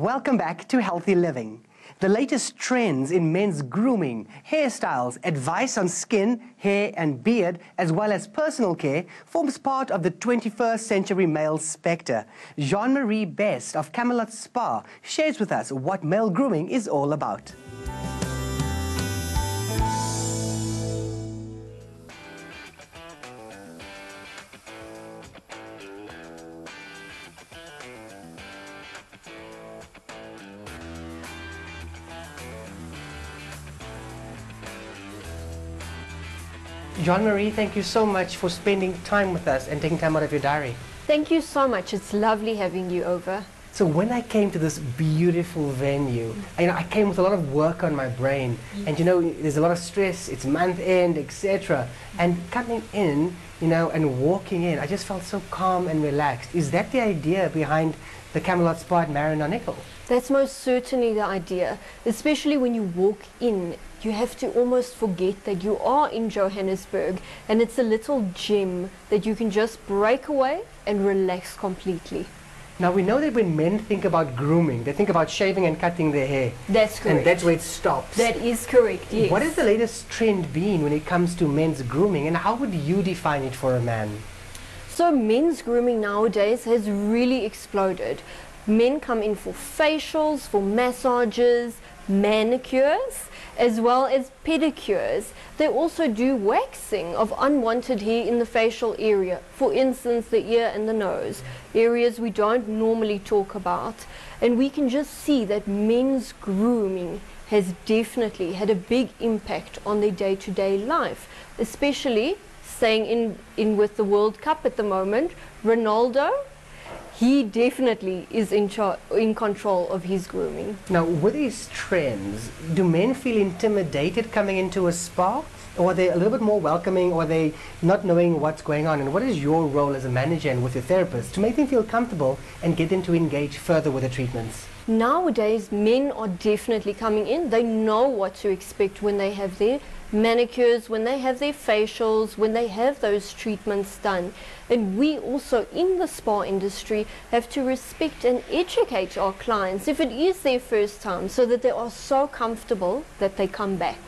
Welcome back to Healthy Living. The latest trends in men's grooming, hairstyles, advice on skin, hair and beard, as well as personal care, forms part of the 21st century male spectre. Jean-Marie Best of Camelot Spa shares with us what male grooming is all about. Jean-Marie, thank you so much for spending time with us and taking time out of your diary. Thank you so much. It's lovely having you over. So when I came to this beautiful venue, I came with a lot of work on my brain. And there's a lot of stress, it's month end, etc. And coming in, and walking in, I just felt so calm and relaxed. Is that the idea behind the Camelot Spa at Marinonickel? That's most certainly the idea, especially when you walk in. You have to almost forget that you are in Johannesburg, and it's a little gem that you can just break away and relax completely. Now we know that when men think about grooming, they think about shaving and cutting their hair. That's correct. And that's where it stops. That is correct, yes. What has the latest trend been when it comes to men's grooming, and how would you define it for a man? So men's grooming nowadays has really exploded. Men come in for facials, for massages, manicures, as well as pedicures. They also do waxing of unwanted hair in the facial area, for instance the ear and the nose, areas we don't normally talk about. And we can just see that men's grooming has definitely had a big impact on their day-to-day life, especially staying in with the World Cup at the moment. Ronaldo, he definitely is in control of his grooming. Now, with these trends, do men feel intimidated coming into a spa? Or are they a little bit more welcoming, or are they not knowing what's going on? And what is your role as a manager and with your therapist to make them feel comfortable and get them to engage further with the treatments? Nowadays, men are definitely coming in. They know what to expect when they have their manicures, when they have their facials, when they have those treatments done. And we also in the spa industry have to respect and educate our clients if it is their first time, so that they are so comfortable that they come back.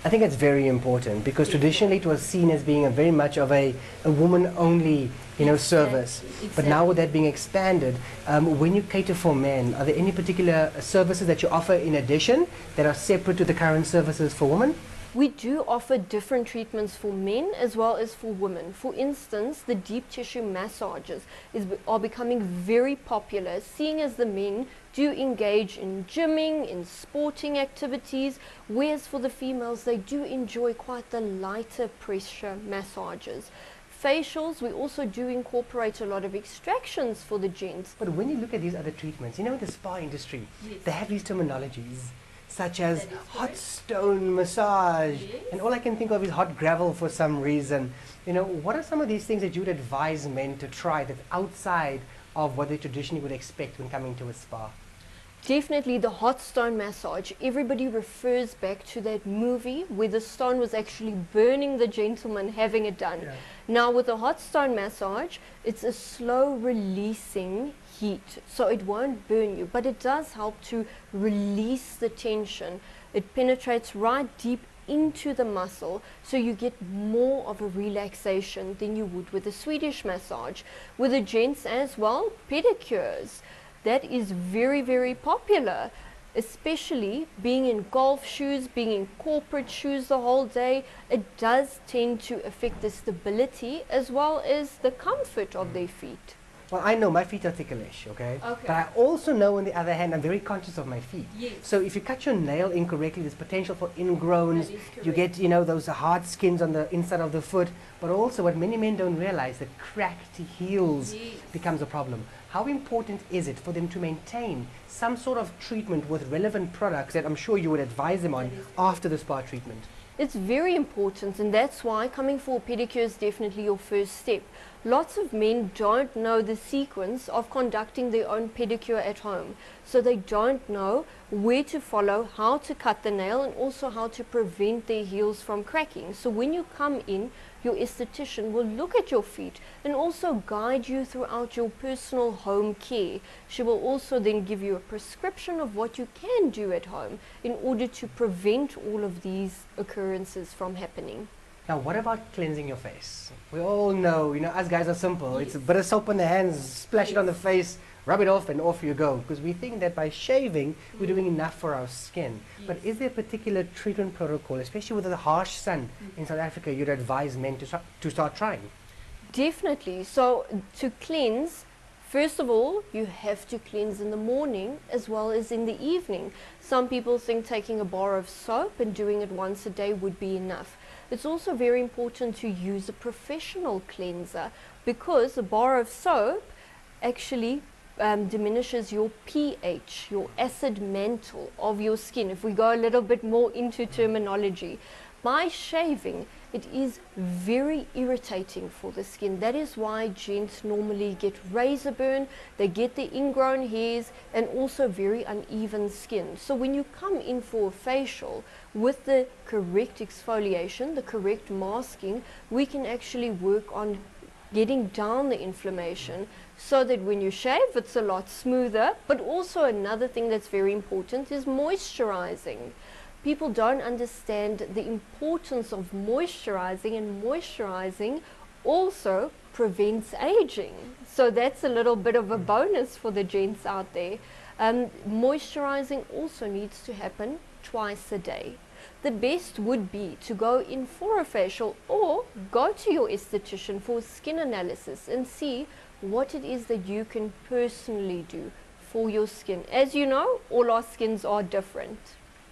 I think it's very important because traditionally it was seen as being very much of a woman-only service. Exactly. But now with that being expanded, when you cater for men, are there any particular services that you offer in addition that are separate to the current services for women? We do offer different treatments for men as well as for women. For instance, the deep tissue massages are becoming very popular, seeing as the men do engage in gymming, in sporting activities, whereas for the females they do enjoy quite the lighter pressure massages. Facials, we also do incorporate a lot of extractions for the gents. But when you look at these other treatments, in the spa industry, yes, they have these terminologies such as hot stone massage, yes, and all I can think of is hot gravel for some reason. What are some of these things that you would advise men to try that's outside of what they traditionally would expect when coming to a spa? Definitely the hot stone massage. Everybody refers back to that movie where the stone was actually burning the gentleman having it done. Yeah. Now with the hot stone massage, it's a slow releasing heat, so it won't burn you, but it does help to release the tension. It penetrates right deep into the muscle, so you get more of a relaxation than you would with a Swedish massage. With the gents as well, pedicures. That is very, very popular, especially being in golf shoes, being in corporate shoes the whole day. It does tend to affect the stability as well as the comfort of their feet. Well, I know my feet are ticklish, okay? But I also know, on the other hand, I'm very conscious of my feet. Yes. So if you cut your nail incorrectly, there's potential for ingrowns. You get, those hard skins on the inside of the foot. But also, what many men don't realize, that cracked heels, yes, becomes a problem. How important is it for them to maintain some sort of treatment with relevant products that I'm sure you would advise them on after the spa treatment? It's very important, and that's why coming for a pedicure is definitely your first step. Lots of men don't know the sequence of conducting their own pedicure at home, so they don't know where to follow, how to cut the nail, and also how to prevent their heels from cracking. So when you come in, your esthetician will look at your feet and also guide you throughout your personal home care. She will also then give you a prescription of what you can do at home in order to prevent all of these occurrences from happening. Now, what about cleansing your face? We all know, us guys are simple. Yes. It's a bit of soap on the hands, splash it on the face, rub it off, and off you go. Because we think that by shaving, we're doing enough for our skin. Yes. But is there a particular treatment protocol, especially with the harsh sun in South Africa, you'd advise men to start trying? Definitely. So, to cleanse, first of all, you have to cleanse in the morning as well as in the evening. Some people think taking a bar of soap and doing it once a day would be enough. It's also very important to use a professional cleanser because a bar of soap actually diminishes your pH, your acid mantle of your skin. If we go a little bit more into terminology, by shaving, it is very irritating for the skin. That is why gents normally get razor burn, they get the ingrown hairs and also very uneven skin. So when you come in for a facial with the correct exfoliation, the correct masking, we can actually work on getting down the inflammation so that when you shave it's a lot smoother. But also another thing that's very important is moisturizing. People don't understand the importance of moisturizing, and moisturizing also prevents aging. So that's a little bit of a bonus for the gents out there. Moisturizing also needs to happen twice a day. The best would be to go in for a facial or go to your esthetician for skin analysis and see what it is that you can personally do for your skin. As you know, all our skins are different.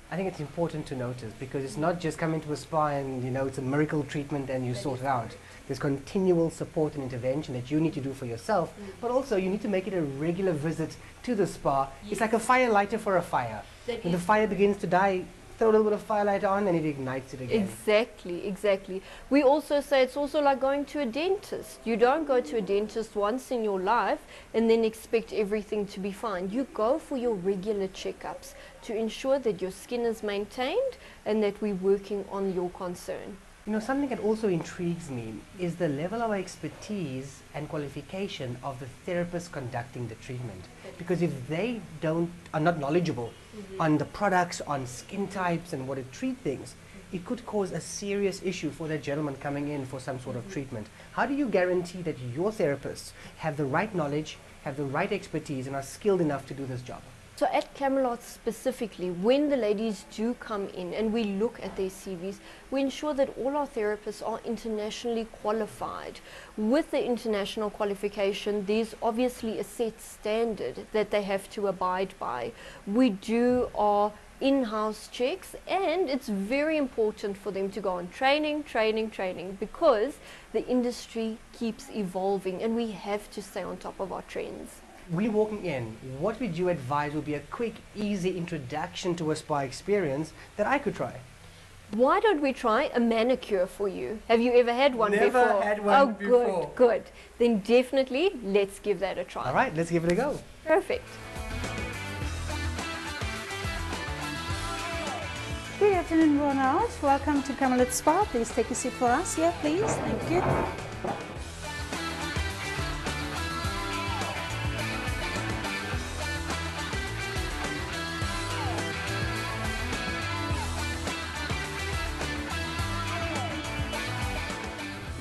I think it's important to notice because it's not just coming to a spa and it's a miracle treatment and you sort it out. There's continual support and intervention that you need to do for yourself, but also you need to make it a regular visit to the spa. Yes. It's like a fire lighter for a fire. When the fire begins to die, throw a little bit of firelight on and it ignites it again. Exactly, exactly. We also say it's also like going to a dentist. You don't go to a dentist once in your life and then expect everything to be fine. You go for your regular checkups to ensure that your skin is maintained and that we're working on your concern. Something that also intrigues me is the level of expertise and qualification of the therapist conducting the treatment. Because if they are not knowledgeable on the products, on skin types and what to treat things, it could cause a serious issue for that gentleman coming in for some sort of treatment. How do you guarantee that your therapists have the right knowledge, have the right expertise and are skilled enough to do this job? So at Camelot specifically, when the ladies do come in and we look at their CVs, we ensure that all our therapists are internationally qualified. With the international qualification, there's obviously a set standard that they have to abide by. We do our in-house checks, and it's very important for them to go on training because the industry keeps evolving and we have to stay on top of our trends. When walking in, what would you advise would be a quick, easy introduction to a spa experience that I could try? Why don't we try a manicure for you? Have you ever had one before? Never had one before. Good. Then definitely let's give that a try. All right, let's give it a go. Perfect. Good afternoon, Ronald. Welcome to Camelot Spa. Please take a seat for us here, please. Thank you.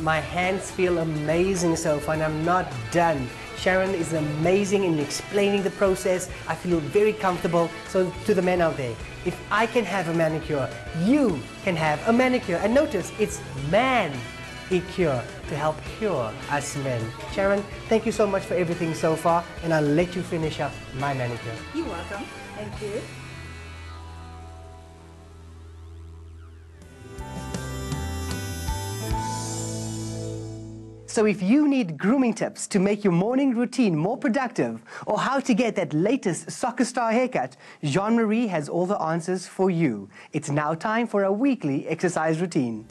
My hands feel amazing so far and I'm not done. Sharon is amazing in explaining the process. I feel very comfortable. So to the men out there, if I can have a manicure, you can have a manicure. And notice, it's Manicure to help cure us men. Sharon, thank you so much for everything so far and I'll let you finish up my manicure. You're welcome. Thank you. So if you need grooming tips to make your morning routine more productive or how to get that latest soccer star haircut, Jean-Marie has all the answers for you. It's now time for a weekly exercise routine.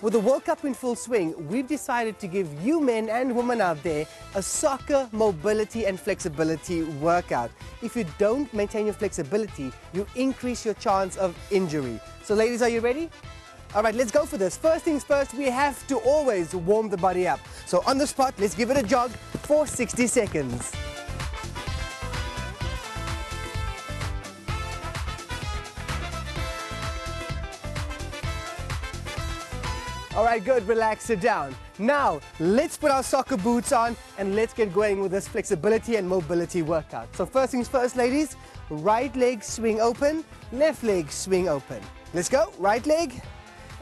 With the World Cup in full swing, we've decided to give you men and women out there a soccer mobility and flexibility workout. If you don't maintain your flexibility, you increase your chance of injury. So ladies, are you ready? All right, let's go for this. First things first, we have to always warm the body up. So on the spot, let's give it a jog for 60 seconds. All right, good, relax, sit down. Now, let's put our soccer boots on and let's get going with this flexibility and mobility workout. So first things first, ladies, right leg swing open, left leg swing open. Let's go, right leg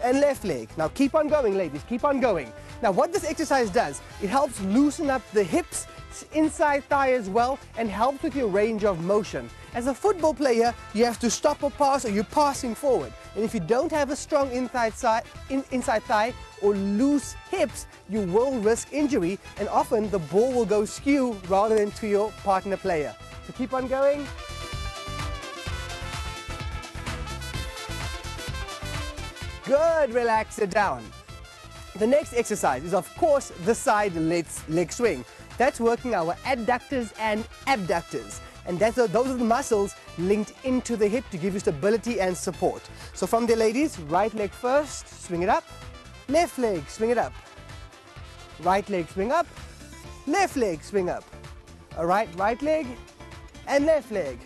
and left leg. Now keep on going, ladies, keep on going. Now what this exercise does, it helps loosen up the hips, inside thigh as well, and helps with your range of motion. As a football player, you have to stop a pass or you're passing forward. And if you don't have a strong inside thigh or loose hips, you will risk injury, and often the ball will go skew rather than to your partner player. So keep on going. Good, relax it down. The next exercise is of course the side leg swing. That's working our adductors and abductors. And those are the muscles linked into the hip to give you stability and support. So from there, ladies, right leg first, swing it up. Left leg, swing it up. Right leg, swing up. Left leg, swing up. All right, right leg and left leg.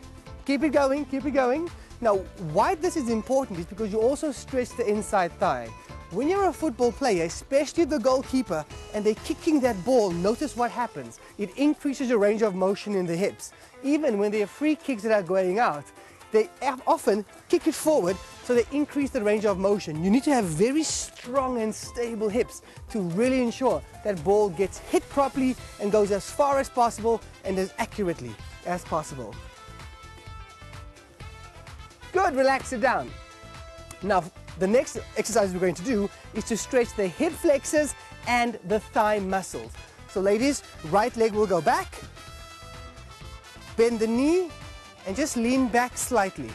Keep it going, keep it going. Now, why this is important is because you also stretch the inside thigh. When you're a football player, especially the goalkeeper, and they're kicking that ball, notice what happens. It increases your range of motion in the hips. Even when there are free kicks that are going out, they often kick it forward, so they increase the range of motion. You need to have very strong and stable hips to really ensure that ball gets hit properly and goes as far as possible and as accurately as possible. Good, relax it down. Now, the next exercise we're going to do is to stretch the hip flexors and the thigh muscles. So ladies, right leg will go back, bend the knee, and just lean back slightly.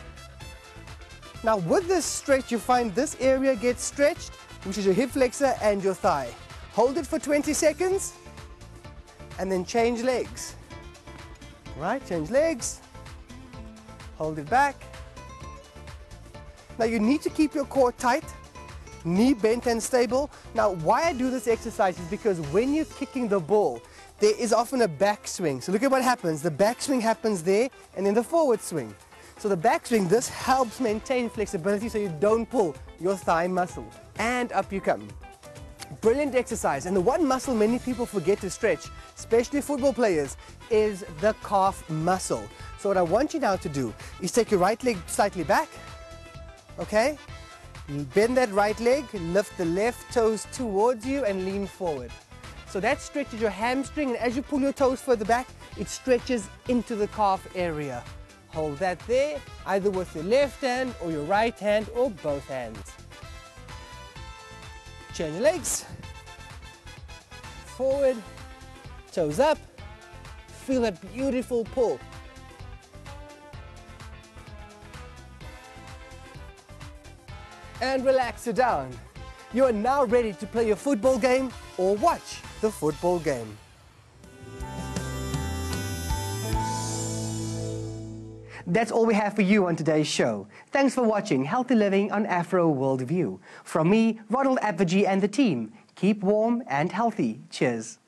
Now with this stretch, you find this area gets stretched, which is your hip flexor and your thigh. Hold it for 20 seconds, and then change legs. Right, change legs, hold it back. Now you need to keep your core tight, knee bent and stable. Now why I do this exercise is because when you're kicking the ball, there is often a back swing. So look at what happens. The back swing happens there and then the forward swing. So the back swing, this helps maintain flexibility so you don't pull your thigh muscle. And up you come. Brilliant exercise. And the one muscle many people forget to stretch, especially football players, is the calf muscle. So what I want you now to do is take your right leg slightly back. Okay, bend that right leg, lift the left toes towards you and lean forward. So that stretches your hamstring, and as you pull your toes further back, it stretches into the calf area. Hold that there, either with your left hand or your right hand or both hands. Change your legs. Forward, toes up. Feel that beautiful pull. And relax it down. You are now ready to play your football game or watch the football game. That's all we have for you on today's show. Thanks for watching Healthy Living on Afro Worldview. From me, Ronald Apogee, and the team, keep warm and healthy. Cheers.